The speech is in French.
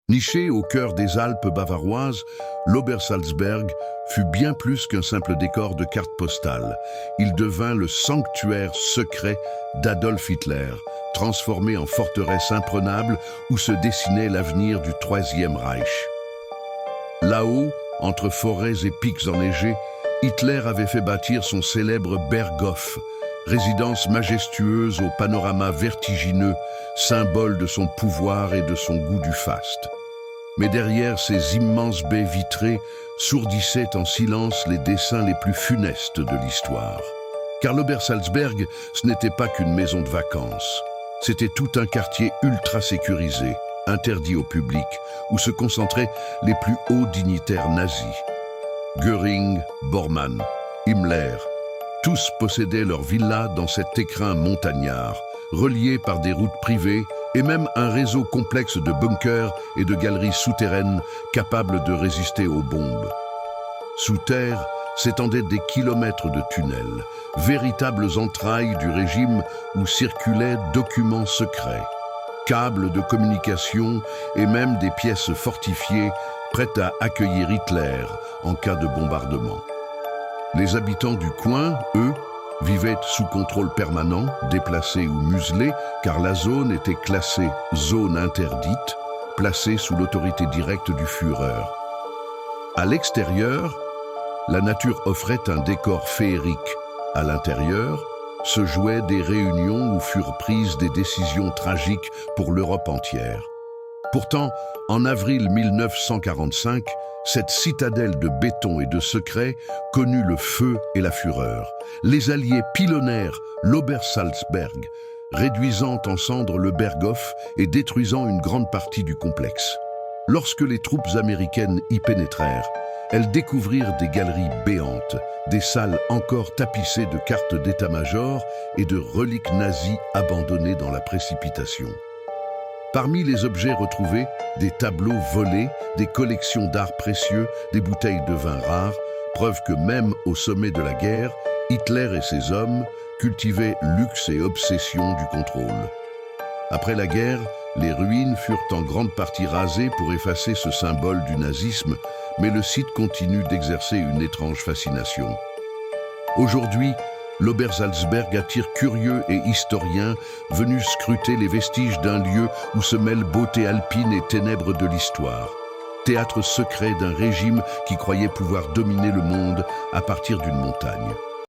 Niché au cœur des Alpes bavaroises, l'Obersalzberg fut bien plus qu'un simple décor de carte postale. Il devint le sanctuaire secret d'Adolf Hitler, transformé en forteresse imprenable où se dessinait l'avenir du Troisième Reich. Là-haut, entre forêts et pics enneigés, Hitler avait fait bâtir son célèbre Berghof, résidence majestueuse au panorama vertigineux, symbole de son pouvoir et de son goût du faste. Mais derrière ces immenses baies vitrées sourdissaient en silence les dessins les plus funestes de l'histoire. Car l'Obersalzberg, ce n'était pas qu'une maison de vacances. C'était tout un quartier ultra sécurisé, interdit au public, où se concentraient les plus hauts dignitaires nazis. Göring, Bormann, Himmler, tous possédaient leur villa dans cet écrin montagnard, relié par des routes privées et même un réseau complexe de bunkers et de galeries souterraines capables de résister aux bombes. Sous terre s'étendaient des kilomètres de tunnels, véritables entrailles du régime où circulaient documents secrets, câbles de communication et même des pièces fortifiées prêtes à accueillir Hitler en cas de bombardement. Les habitants du coin, eux, vivaient sous contrôle permanent, déplacés ou muselés, car la zone était classée zone interdite, placée sous l'autorité directe du Führer. À l'extérieur, la nature offrait un décor féerique. À l'intérieur, se jouaient des réunions où furent prises des décisions tragiques pour l'Europe entière. Pourtant, en avril 1945, cette citadelle de béton et de secrets connut le feu et la fureur. Les Alliés pilonnèrent l'Obersalzberg, réduisant en cendres le Berghof et détruisant une grande partie du complexe. Lorsque les troupes américaines y pénétrèrent, elles découvrirent des galeries béantes, des salles encore tapissées de cartes d'état-major et de reliques nazies abandonnées dans la précipitation. Parmi les objets retrouvés, des tableaux volés, des collections d'art précieux, des bouteilles de vin rares, preuve que même au sommet de la guerre, Hitler et ses hommes cultivaient luxe et obsession du contrôle. Après la guerre, les ruines furent en grande partie rasées pour effacer ce symbole du nazisme, mais le site continue d'exercer une étrange fascination. Aujourd'hui, l'Obersalzberg attire curieux et historiens venus scruter les vestiges d'un lieu où se mêlent beauté alpine et ténèbres de l'histoire. Théâtre secret d'un régime qui croyait pouvoir dominer le monde à partir d'une montagne.